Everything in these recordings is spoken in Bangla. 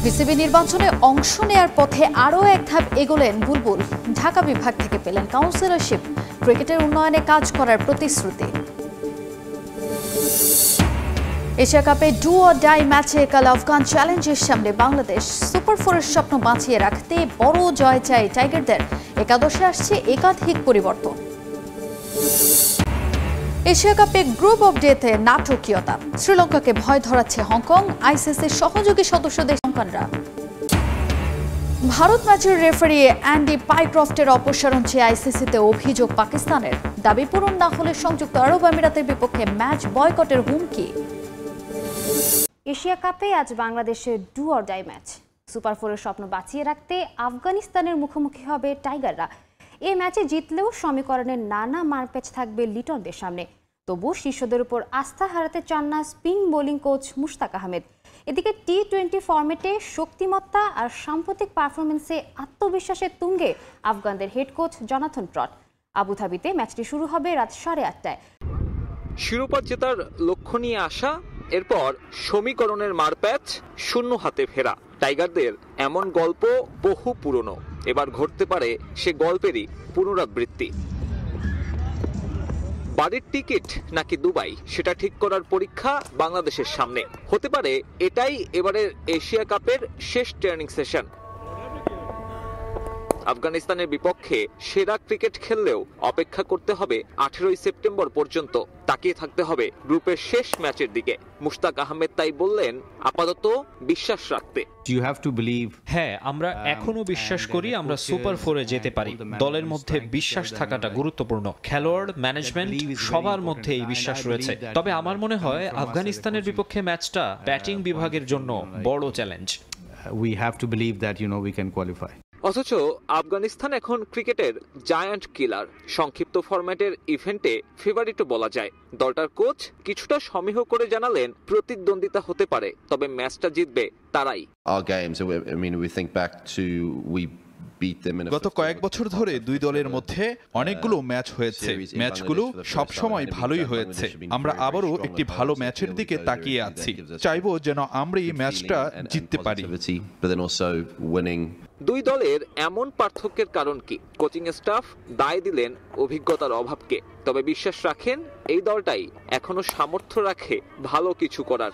বিসিবি নির্বাচনে অংশ নেয়ার পথে আরও এক ধাপ এগোলেন বুলবুল। ঢাকা বিভাগ থেকে পেলেন কাউন্সিলরশিপ, ক্রিকেটের উন্নয়নে কাজ করার প্রতিশ্রুতি। এশিয়া কাপে ডু অর ডাই ম্যাচে কাল আফগান চ্যালেঞ্জের সামনে বাংলাদেশ। সুপার ফোরের স্বপ্ন বাঁচিয়ে রাখতে বড় জয় চাই টাইগারদের। একাদশে আসছে একাধিক পরিবর্তন। এশিয়া কাপে গ্রুপ অফ ডেতে নাটকীয়তা। শ্রীলঙ্কাকে ভয় ধরাচ্ছে হংকং, আইসিসির সহযোগী সদস্যদের সংখ্যানরা। ভারত ম্যাচের রেফারি অ্যান্ডি পাইক্রফটের অপসারণ চেয়ে আইসিসিতে অভিযোগ পাকিস্তানের। দাবি পূরণ না হলে সংযুক্ত আরব আমিরাতের বিপক্ষে ম্যাচ বয়কটের হুমকি। এশিয়া কাপে আজ বাংলাদেশের do or die match. Super ফোরের স্বপ্ন বাঁচিয়ে রাখতে আফগানিস্তানের মুখোমুখি হবে টাইগাররা। এই ম্যাচে জিতলেও সমীকরণের নানা মারপ্যাচ থাকবে লিটনদের সামনে। তবু শিষ্যদের উপর আস্থা হারাতে চান না spin bowling coach Mushtaq Ahmed. এদিকে টি-20 ফরম্যাটে শক্তিমত্তা আর সাম্প্রতিক পারফরমেন্সে আত্মবিশ্বাসের তুঙ্গে আফগানদের হেড কোচ জনাথন ট্রট। আবুধাবিতে ম্যাচটি শুরু হবে রাত 8:30টায়। শিরোপা জেতার লক্ষ্য নিয়ে আসা, এরপর সমীকরণের মারপ্যাচ, শূন্য হাতে ফেরা। টাইগারদের এমন গল্প বহু পুরনো। এবার ঘটতে পারে সে গল্পেরই পুনরাবৃত্তি। বাড়ির টিকিট নাকি দুবাই, সেটা ঠিক করার পরীক্ষা বাংলাদেশের সামনে। হতে পারে এটাই এবারের এশিয়া কাপের শেষ ট্রেনিং সেশন। আফগানিস্তানের বিপক্ষে সেরা ক্রিকেট খেললেও অপেক্ষা করতে হবে 18 সেপ্টেম্বর পর্যন্ত। তাকিয়ে থাকতে হবে গ্রুপের শেষ ম্যাচের দিকে। মুশতাক আহমেদ তাই বললেন, আপাতত বিশ্বাস রাখতে। হ্যাঁ, আমরা এখনো বিশ্বাস করি আমরা সুপার ফোরে যেতে পারি। দলের মধ্যে বিশ্বাস থাকাটা গুরুত্বপূর্ণ। খেলোয়াড়, ম্যানেজমেন্ট সবার মধ্যে এই বিশ্বাস রয়েছে। তবে আমার মনে হয় আফগানিস্তানের বিপক্ষে ম্যাচটা ব্যাটিং বিভাগের জন্য বড় চ্যালেঞ্জ। অথচ আফগানিস্তান এখন ক্রিকেটের জায়ান্ট কিলার। সংক্ষিপ্ত ফরম্যাটের ইভেন্টে ফেভারিটও বলা যায়। দলটার কোচ কিছুটা সমীহ করে জানালেন, প্রতিদ্বন্দ্বিতা হতে পারে, তবে ম্যাচটা জিতবে তারাই। গত কয়েক বছর ধরে দুই দলের মধ্যে অনেকগুলো ম্যাচ হয়েছে। ম্যাচগুলো সবসময় ভালোই হয়েছে। আমরা আবারও একটি ভালো ম্যাচের দিকে তাকিয়ে আছি। চাইবো যেন আমরা এই ম্যাচটা জিততে পারি। দুই দলের এমন পার্থক্যের কারণ কি? কোচিং স্টাফ দায় দিলেন অভিজ্ঞতার অভাবকে, তবে বিশ্বাস রাখেন এই দলটাই এখনো সামর্থ্য রাখে ভালো কিছু করার।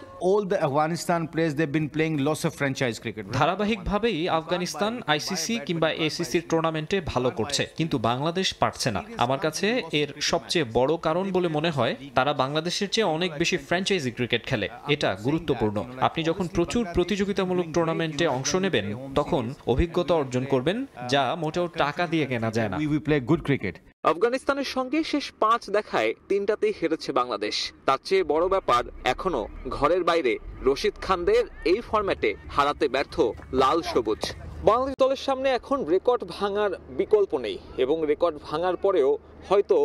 ধারাবাহিকভাবেই আফগানিস্তান আইসিসি কিংবা এসিসির টুর্নামেন্টে ভালো করছে, কিন্তু বাংলাদেশ পারছে না। আমার কাছে এর সবচেয়ে বড় কারণ বলে মনে হয়, তারা বাংলাদেশের চেয়ে অনেক বেশি ফ্র্যাঞ্চাইজি ক্রিকেট খেলে। এটা গুরুত্বপূর্ণ। আপনি যখন প্রচুর প্রতিযোগিতামূলক টুর্নামেন্টে অংশ নেবেন, তখন অভিজ্ঞতা অর্জন করবেন, যা মোটেও টাকা দিয়ে কেনা যায় না। আফগানিস্তানের সঙ্গে শেষ 5 দেখায় 3টাতেই হেরেছে বাংলাদেশ। তার চেয়ে বড় ব্যাপার, এখনো ঘরের বাইরে রশিদ খানদের এই ফরম্যাটে হারাতে ব্যর্থ লাল সবুজ। বাংলাদেশ দলের সামনে এখন রেকর্ড ভাঙার বিকল্প নেই, এবং রেকর্ড ভাঙার পরেও হয়তো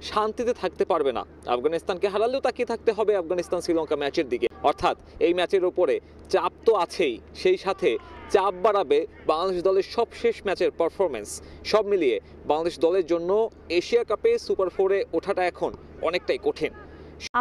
শান্তিতে থাকতে পারবে না। আফগানিস্তানকে হারালেও তাকিয়ে থাকতে হবে আফগানিস্তান শ্রীলঙ্কা ম্যাচের দিকে। অর্থাৎ এই ম্যাচের ওপরে চাপ তো আছেই, সেই সাথে চাপ বাড়াবে বাংলাদেশ দলের সব শেষ ম্যাচের পারফরমেন্স। সব মিলিয়ে বাংলাদেশ দলের জন্য এশিয়া কাপে সুপার ফোরে ওঠাটা এখন অনেকটাই কঠিন।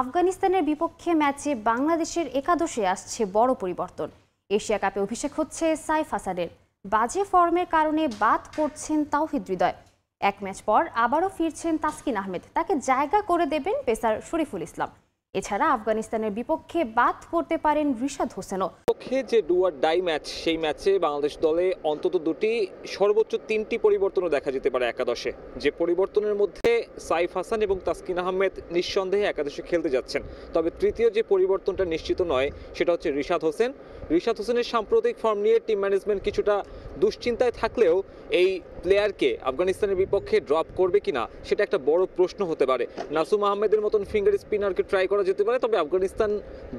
আফগানিস্তানের বিপক্ষে ম্যাচে বাংলাদেশের একাদশে আসছে বড় পরিবর্তন। এশিয়া কাপে অভিষেক হচ্ছে সাইফ হাসানের। বাজে ফর্মের কারণে বাদ পড়ছেন তাওহিদ হৃদয়। এক ম্যাচ পর আবারও ফিরছেন তাসকিন আহমেদ। তাকে জায়গা করে দেবেন পেসার শরীফুল ইসলাম। এছাড়া আফগানিস্তানের বিপক্ষে বাদ পড়তে পারেন রিশাদ হোসেনও। পক্ষে যে ডু অর ডাই ম্যাচ, সেই ম্যাচে বাংলাদেশ দলে অন্তত 2টি, সর্বোচ্চ 3টি পরিবর্তনও দেখা যেতে পারে একাদশে। যে পরিবর্তনের মধ্যে সাইফ হাসান এবং তাসকিন আহমেদ নিঃসন্দেহে একাদশে খেলতে যাচ্ছেন। তবে তৃতীয় যে পরিবর্তনটা নিশ্চিত নয়, সেটা হচ্ছে রিশাদ হোসেন। রিশাদ হোসেনের সাম্প্রতিক ফর্ম নিয়ে টিম ম্যানেজমেন্ট কিছুটা দুশ্চিন্তায় থাকলেও এই প্লেয়ারকে আফগানিস্তানের বিপক্ষে ড্রপ করবে কিনা সেটা একটা বড় প্রশ্ন হতে পারে। নাসুম আহমেদের মতন ফিঙ্গার স্পিনারকে ট্রাই করা যেতে পারে, তবে আফগানিস্তান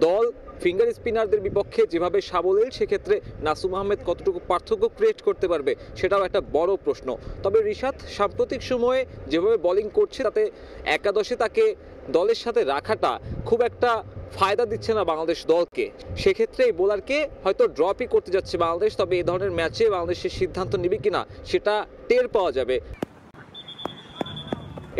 দল ফিঙ্গার স্পিনারদের বিপক্ষে যেভাবে সাবলীল, সেক্ষেত্রে নাসুম আহমেদ কতটুকু পার্থক্য ক্রিয়েট করতে পারবে সেটাও একটা বড় প্রশ্ন। তবে রিশাদ সাম্প্রতিক সময়ে যেভাবে বোলিং করছে, তাতে একাদশে তাকে দলের সাথে রাখাটা খুব একটা ফায়দা দিচ্ছে না বাংলাদেশ দলকে। সেক্ষেত্রে এই বোলারকে হয়তো ড্রপই করতে যাচ্ছে বাংলাদেশ। তবে এই ধরনের ম্যাচে বাংলাদেশের সিদ্ধান্ত নিবে কিনা সেটা টের পাওয়া যাবে।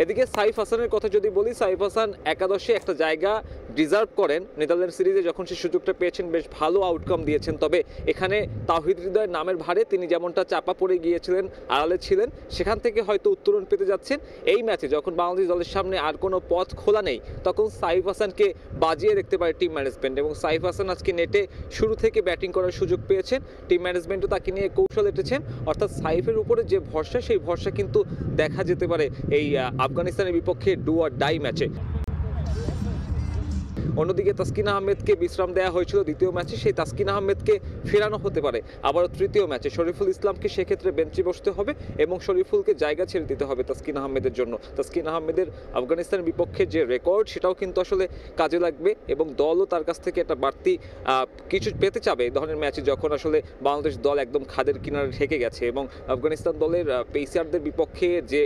এদিকে সাইফ হাসানের কথা যদি বলি, সাইফ হাসান একাদশে একটা জায়গা ডিজার্ভ করেন। নেদারল্যান্ড সিরিজে যখন সে সুযোগটা পেয়েছেন বেশ ভালো আউটকাম দিয়েছেন, তবে এখানে তাওহিদ হৃদয়ের নামের ভারে তিনি যেমনটা চাপা পড়ে গিয়েছিলেন, আড়ালে ছিলেন, সেখান থেকে হয়তো উত্তরণ পেতে যাচ্ছেন। এই ম্যাচে যখন বাংলাদেশ দলের সামনে আর কোনো পথ খোলা নেই, তখন সাইফ হাসানকে বাজিয়ে দেখতে পারে টিম ম্যানেজমেন্ট, এবং সাইফ হাসান আজকে নেটে শুরু থেকে ব্যাটিং করার সুযোগ পেয়েছেন। টিম ম্যানেজমেন্টও তাকে নিয়ে কৌশল এঁটেছেন, অর্থাৎ সাইফের উপরে যে ভরসা, সেই ভরসা কিন্তু দেখা যেতে পারে এই আফগানিস্তানের বিপক্ষে ডু অর ডাই ম্যাচে। অন্যদিকে তাসকিন আহমেদকে বিশ্রাম দেওয়া হয়েছিল দ্বিতীয় ম্যাচে, সেই তাসকিন আহমেদকে ফেরানো হতে পারে আবারও তৃতীয় ম্যাচে। শরীফুল ইসলামকে সেক্ষেত্রে বেঞ্চে বসতে হবে এবং শরীফুলকে জায়গা ছেড়ে দিতে হবে তাসকিন আহমেদের জন্য। তাসকিন আহমেদের আফগানিস্তানের বিপক্ষে যে রেকর্ড, সেটাও কিন্তু আসলে কাজে লাগবে এবং দলও তার কাছ থেকে একটা বাড়তি কিছু পেতে চাবে এই ধরনের ম্যাচে, যখন আসলে বাংলাদেশ দল একদম খাদের কিনারে ঠেকে গেছে এবং আফগানিস্তান দলের পেসারদের বিপক্ষে যে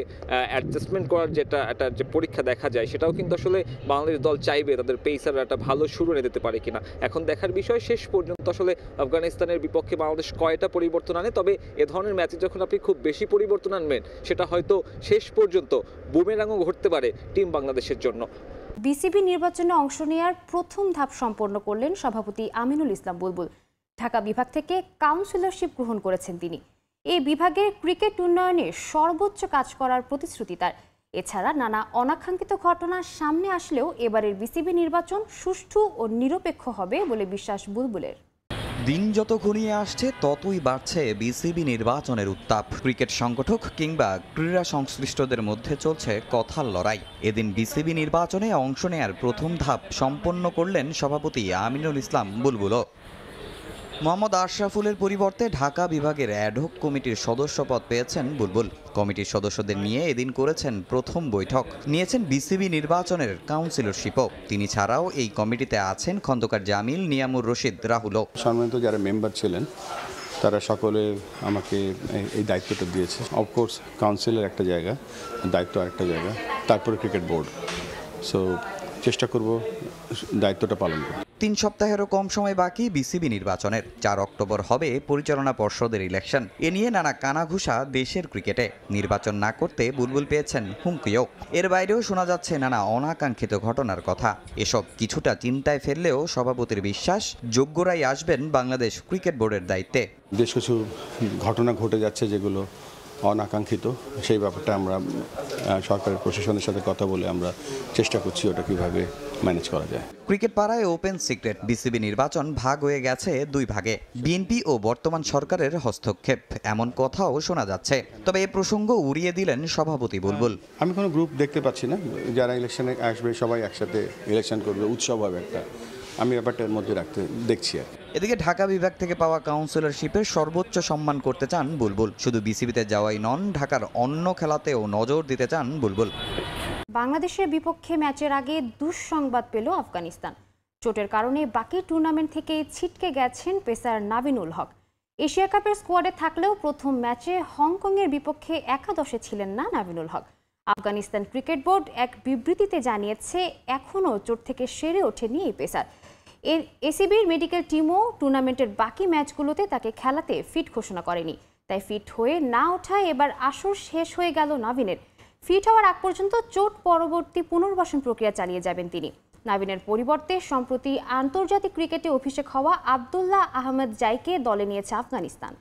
অ্যাডজাস্টমেন্ট করার একটা যে পরীক্ষা দেখা যায়, সেটাও কিন্তু আসলে বাংলাদেশ দল চাইবে তাদের পেসার একটা ভালো শুরু এনে দিতে পারে কিনা। এখন দেখার বিষয় শেষ পর্যন্ত আসলে আফগানিস্তানের বিপক্ষে বাংলাদেশ কয়টা পরিবর্তন আনে। তবে এ ধরনের ম্যাচে যখন আপনি খুব বেশি পরিবর্তন আনবেন, সেটা হয়তো শেষ পর্যন্ত বুমেরাংও ঘটতে পারে টিম বাংলাদেশের জন্য। বিসিবি নির্বাচনে অংশ নেওয়ার প্রথম ধাপ সম্পন্ন করলেন সভাপতি আমিনুল ইসলাম বুলবুল। ঢাকা বিভাগ থেকে কাউন্সিলরশিপ গ্রহণ করেছেন তিনি। এই বিভাগের ক্রিকেট উন্নয়নে সর্বোচ্চ কাজ করার প্রতিশ্রুতি তার। এছাড়া নানা অনাকাঙ্ক্ষিত ঘটনা সামনে আসলেও এবারের বিসিবি নির্বাচন সুষ্ঠু ও নিরপেক্ষ হবে বলে বিশ্বাস বুলবুলের। দিন যত ঘনিয়ে আসছে ততই বাড়ছে বিসিবি নির্বাচনের উত্তাপ। ক্রিকেট সংগঠক কিংবা ক্রীড়া সংশ্লিষ্টদের মধ্যে চলছে কথার লড়াই। এদিন বিসিবি নির্বাচনে অংশ নেয়ার প্রথম ধাপ সম্পন্ন করলেন সভাপতি আমিনুল ইসলাম বুলবুলও। মোহাম্মদ আশরাফুলের পরিবর্তে ঢাকা বিভাগের অ্যাডহক কমিটির সদস্যপদ পেয়েছেন বুলবুল। কমিটির সদস্যদের নিয়ে এদিন করেছেন প্রথম বৈঠক, নিয়েছেন বিসিবি নির্বাচনের কাউন্সিলরশিপও। তিনি ছাড়াও এই কমিটিতে আছেন খন্দকার জামিল, নিয়ামুর রশিদ, রাহুলও। সম্মানিত যারা মেম্বার ছিলেন তারা সকলে আমাকে এই দায়িত্বটা দিয়েছে। অফকোর্স কাউন্সিলের একটা জায়গা, দায়িত্ব আরেকটা জায়গা, তারপরে ক্রিকেট বোর্ড। সো চেষ্টা করব দায়িত্বটা পালন করতে। 3 সপ্তাহেরও কম সময় বাকি বিসিবি নির্বাচনের। 4 অক্টোবর হবে পরিচালনা পর্ষদের ইলেকশন। এ নিয়ে নানা কানাঘুষা দেশের ক্রিকেটে। নির্বাচন না করতে বুলবুল পেয়েছেন হুমকিও। এর বাইরেও শোনা যাচ্ছে নানা অনাকাঙ্ক্ষিত ঘটনার কথা। এসব কিছুটা চিন্তায় ফেললেও সভাপতির বিশ্বাস, যোগ্যরাই আসবেন বাংলাদেশ ক্রিকেট বোর্ডের দায়িত্বে। বেশ কিছু ঘটনা ঘটে যাচ্ছে যেগুলো অনাকাঙ্ক্ষিত, সেই ব্যাপারটা আমরা সরকারের প্রশাসনের সাথে কথা বলে আমরা চেষ্টা করছি ওটা কিভাবে ম্যানেজ করা যায়। ক্রিকেট পাড়ায় ওপেন সিক্রেট, বিসিবি নির্বাচন ভাগ হয়ে গেছে 2 ভাগে। বিএনপি ও বর্তমান সরকারের হস্তক্ষেপ, এমন কথাও শোনা যাচ্ছে। তবে এ প্রসঙ্গ উড়িয়ে দিলেন সভাপতি বুলবুল। আমি কোনো গ্রুপ দেখতে পাচ্ছি না। যারা ইলেকশনে আসবে সবাই একসাথে ইলেকশন করবে, উৎসব হবে একটা। আমি ব্যাপারটার মধ্যে দেখছি আর। এদিকে ঢাকা বিভাগ থেকে পাওয়া কাউন্সিলরশিপের সর্বোচ্চ সম্মান করতে চান বুলবুল। শুধু বিসিবিতে যাওয়াই নন, ঢাকার অন্য খেলাতেও নজর দিতে চান বুলবুল। বাংলাদেশের বিপক্ষে ম্যাচের আগে দুঃসংবাদ পেল আফগানিস্তান। চোটের কারণে বাকি টুর্নামেন্ট থেকে ছিটকে গেছেন পেসার নাবিনুল হক। এশিয়া কাপের স্কোয়াডে থাকলেও প্রথম ম্যাচে হংকংয়ের বিপক্ষে একাদশে ছিলেন না নাবিনুল হক। আফগানিস্তান ক্রিকেট বোর্ড এক বিবৃতিতে জানিয়েছে এখনও চোট থেকে সেরে ওঠেনি এই পেসার। এসিবির মেডিকেল টিমও টুর্নামেন্টের বাকি ম্যাচগুলোতে তাকে খেলাতে ফিট ঘোষণা করেনি। তাই ফিট হয়ে না ওঠায় এবার আসর শেষ হয়ে গেল নাবিনের। ফিট হওয়ার আগ পর্যন্ত চোট পরবর্তী পুনর্বাসন প্রক্রিয়া চালিয়ে যাবেন তিনি। নাবিনের পরিবর্তে সম্প্রতি আন্তর্জাতিক ক্রিকেটে অভিষেক হওয়া আব্দুল্লাহ আহমেদ জাইকে দলে নিয়েছে আফগানিস্তান।